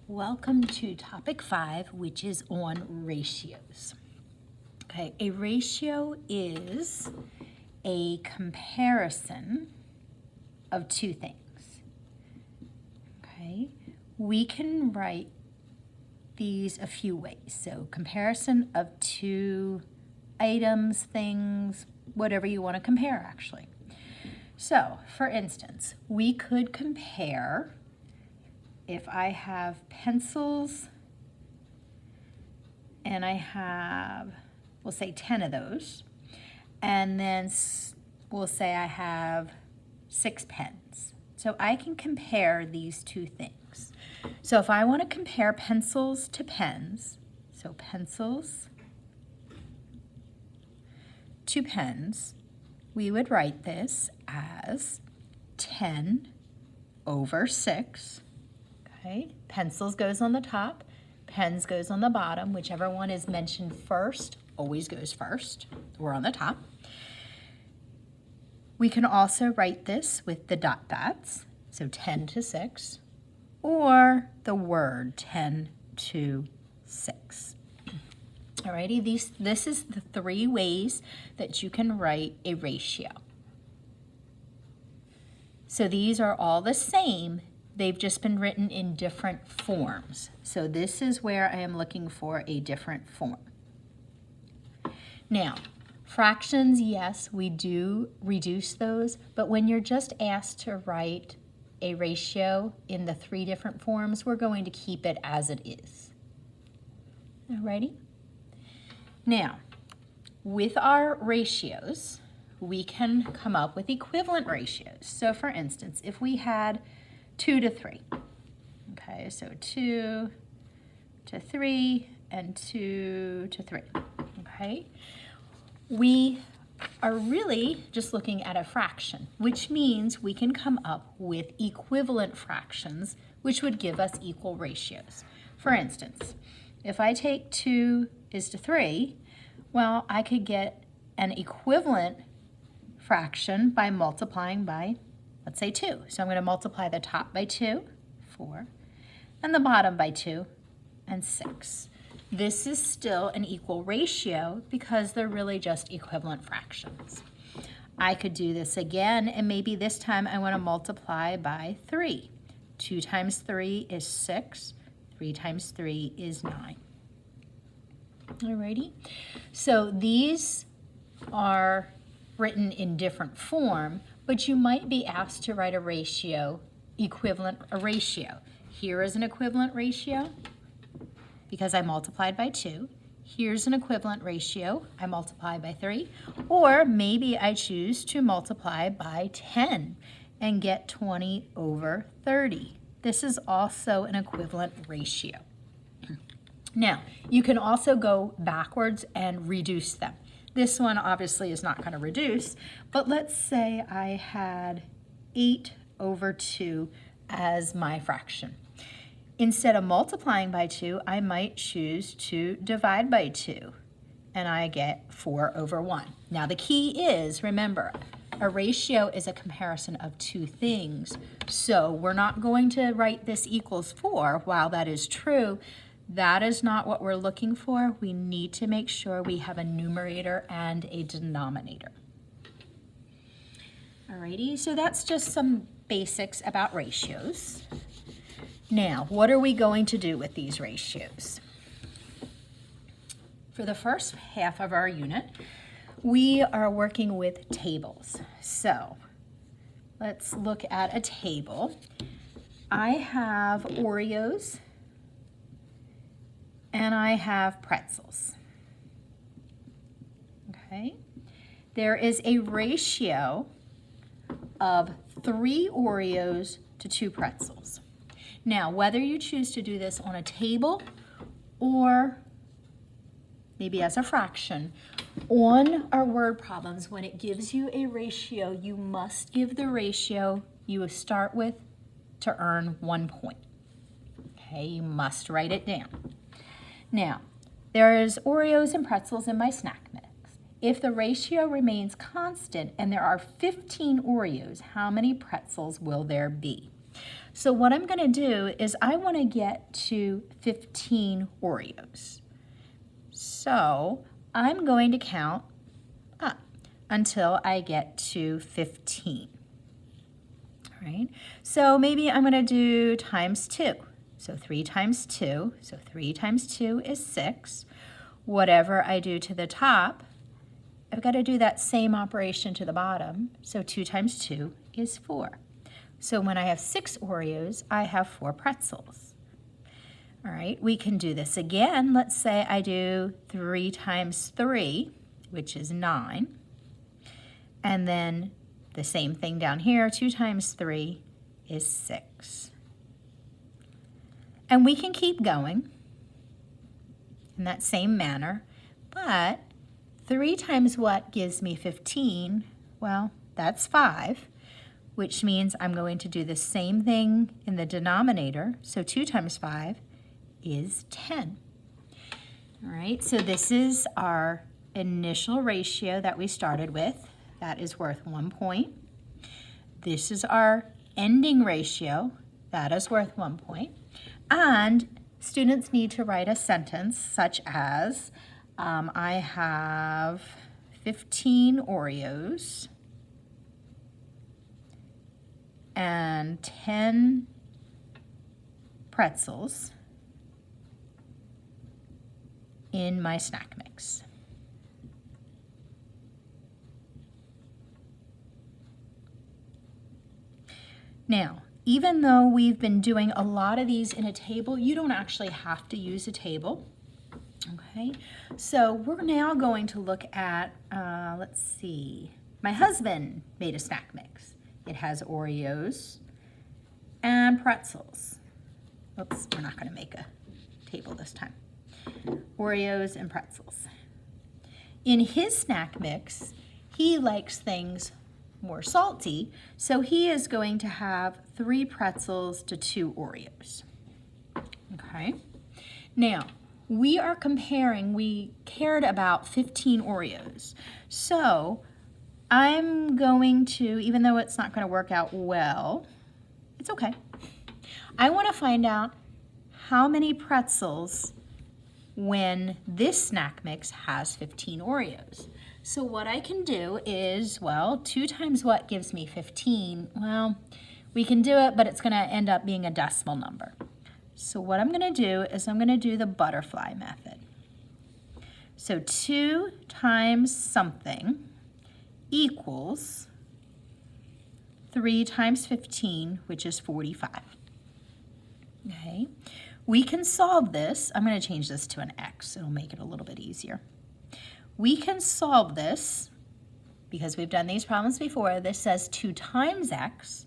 Welcome to topic 5, which is on ratios. Okay, a ratio is a comparison of two things. Okay, we can write these a few ways. So comparison of two items, things, whatever you want to compare actually. So for instance, we could compare if I have pencils and I have, we'll say 10 of those, and then we'll say I have 6 pens. So I can compare these two things. So if I want to compare pencils to pens, so pencils to pens, we would write this as 10 over 6. Okay, pencils goes on the top, pens goes on the bottom. Whichever one is mentioned first always goes first. We're on the top. We can also write this with the dot dots, so 10 to 6, or the word 10 to 6. Alrighty, this is the 3 ways that you can write a ratio. So these are all the same. They've just been written in different forms. So this is where I am looking for a different form. Now, fractions, yes, we do reduce those, but when you're just asked to write a ratio in the 3 different forms, we're going to keep it as it is. Alrighty? Now, with our ratios, we can come up with equivalent ratios. So for instance, if we had 2 to 3. Okay, so 2 to 3 and 2 to 3. Okay, we are really just looking at a fraction, which means we can come up with equivalent fractions, which would give us equal ratios. For instance, if I take 2 is to 3, well, I could get an equivalent fraction by multiplying by, let's say 2. So I'm going to multiply the top by 2, 4, and the bottom by 2, and 6. This is still an equal ratio because they're really just equivalent fractions. I could do this again, and maybe this time I want to multiply by 3. 2 times 3 is 6. 3 times 3 is 9. Alrighty? So these are written in different form, but you might be asked to write a ratio, a ratio. Here is an equivalent ratio because I multiplied by 2. Here's an equivalent ratio, I multiply by 3. Or maybe I choose to multiply by 10 and get 20 over 30. This is also an equivalent ratio. Now, you can also go backwards and reduce them. This one obviously is not going to reduce, but let's say I had 8 over 2 as my fraction. Instead of multiplying by 2, I might choose to divide by 2, and I get 4 over 1. Now the key is, remember, a ratio is a comparison of two things, so we're not going to write this equals 4. While that is true, that is not what we're looking for. We need to make sure we have a numerator and a denominator. Alrighty, so that's just some basics about ratios. Now, what are we going to do with these ratios? For the first half of our unit, we are working with tables. So, let's look at a table. I have Oreos and I have pretzels. Okay, there is a ratio of 3 Oreos to 2 pretzels. Now, whether you choose to do this on a table or maybe as a fraction, on our word problems, when it gives you a ratio, you must give the ratio you start with to earn 1 point. Okay, you must write it down. Now, there is Oreos and pretzels in my snack mix. If the ratio remains constant and there are 15 Oreos, how many pretzels will there be? So what I'm going to do is I want to get to 15 Oreos. So I'm going to count up until I get to 15. All right, so maybe I'm going to do times 2. So 3 times 2, so 3 times 2 is 6. Whatever I do to the top, I've got to do that same operation to the bottom. So 2 times 2 is 4. So when I have 6 Oreos, I have 4 pretzels. All right, we can do this again. Let's say I do 3 times 3, which is 9. And then the same thing down here, 2 times 3 is 6. And we can keep going in that same manner, but 3 times what gives me 15? Well, that's 5, which means I'm going to do the same thing in the denominator. So 2 times 5 is 10. All right, so this is our initial ratio that we started with. That is worth 1 point. This is our ending ratio. That is worth 1 point. And students need to write a sentence such as, I have 15 Oreos and 10 pretzels in my snack mix. Now, even though we've been doing a lot of these in a table, you don't actually have to use a table. Okay, so we're now going to look at, let's see, my husband made a snack mix. It has Oreos and pretzels. Oops, we're not going to make a table this time. Oreos and pretzels. In his snack mix, he likes things more salty, so he is going to have 3 pretzels to 2 Oreos. Okay, now we are comparing, we cared about 15 Oreos, so I'm going to, even though it's not going to work out well, it's okay. I want to find out how many pretzels when this snack mix has 15 Oreos. So what I can do is, well, 2 times what gives me 15? Well, we can do it, but it's going to end up being a decimal number. So what I'm going to do is I'm going to do the butterfly method. So 2 times something equals 3 times 15, which is 45. Okay, we can solve this. I'm going to change this to an X. It'll make it a little bit easier. We can solve this because we've done these problems before. This says 2 times X.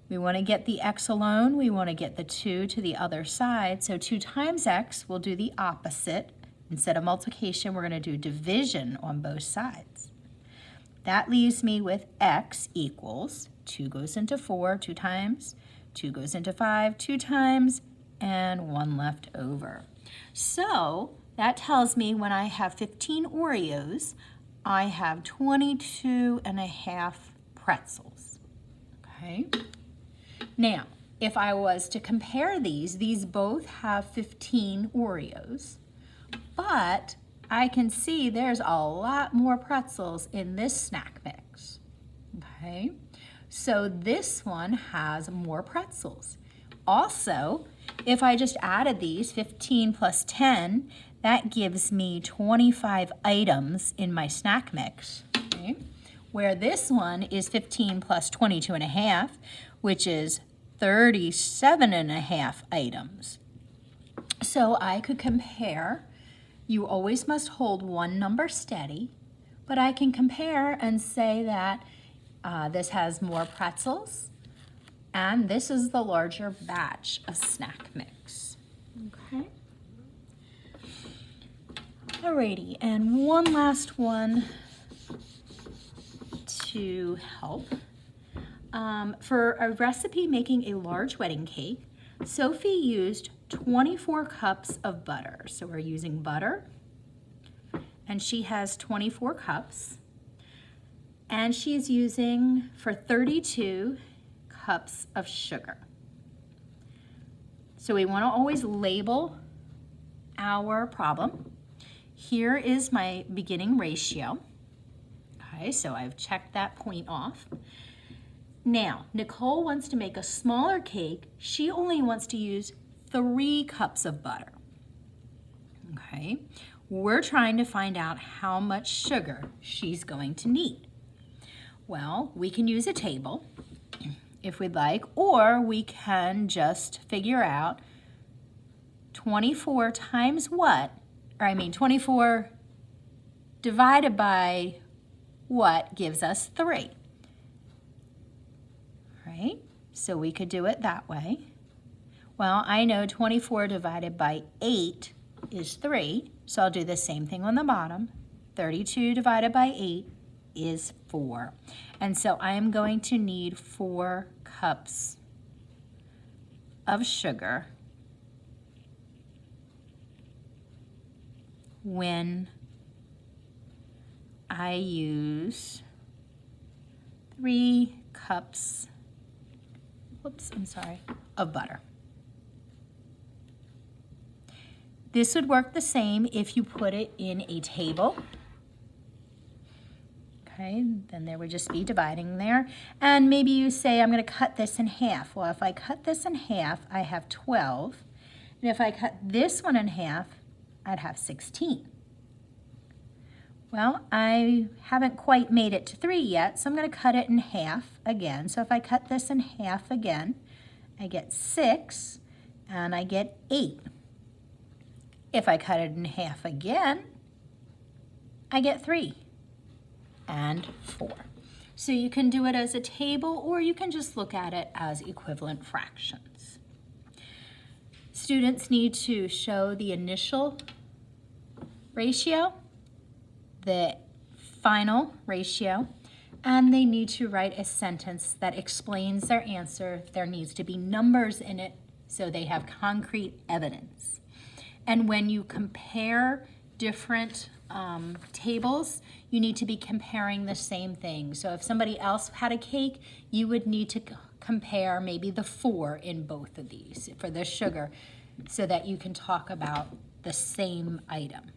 We want to get the X alone. We want to get the 2 to the other side. So 2 times X, we'll do the opposite. Instead of multiplication, we're going to do division on both sides. That leaves me with X equals 2 goes into 4 2 times, 2 goes into 5 2 times, and 1 left over. So that tells me when I have 15 Oreos, I have 22.5 pretzels. Okay. Now, if I was to compare these both have 15 Oreos, but I can see there's a lot more pretzels in this snack mix. Okay. So this one has more pretzels. Also, if I just added these, 15 plus 10, that gives me 25 items in my snack mix, okay? Where this one is 15 plus 22.5, which is 37.5 items. So I could compare. You always must hold one number steady, but I can compare and say that this has more pretzels, and this is the larger batch of snack mix. Okay. Alrighty, and one last one to help. For a recipe making a large wedding cake, Sophie used 24 cups of butter. So we're using butter, and she has 24 cups. And she's using, for 32 cups of sugar. So we want to always label our problem. Here is my beginning ratio. Okay, so I've checked that point off. Now, Nicole wants to make a smaller cake. She only wants to use 3 cups of butter. Okay, we're trying to find out how much sugar she's going to need. Well, we can use a table if we'd like, or we can just figure out 24 times what, 24 divided by what gives us 3. Right? So we could do it that way. Well, I know 24 divided by 8 is 3, so I'll do the same thing on the bottom. 32 divided by 8 is 4. And so I am going to need 4 cups of sugar when I use 3 cups, of butter. This would work the same if you put it in a table. Okay, then there would just be dividing there. And maybe you say, I'm going to cut this in half. Well, if I cut this in half, I have 12. And if I cut this one in half, I'd have 16. Well, I haven't quite made it to 3 yet, so I'm going to cut it in half again. So if I cut this in half again, I get 6 and I get 8. If I cut it in half again, I get 3 and 4. So you can do it as a table, or you can just look at it as equivalent fractions. Students need to show the initial ratio, the final ratio, and they need to write a sentence that explains their answer. There needs to be numbers in it so they have concrete evidence. And when you compare different tables, you need to be comparing the same thing. So if somebody else had a cake, you would need to compare maybe the 4 in both of these for the sugar so that you can talk about the same item.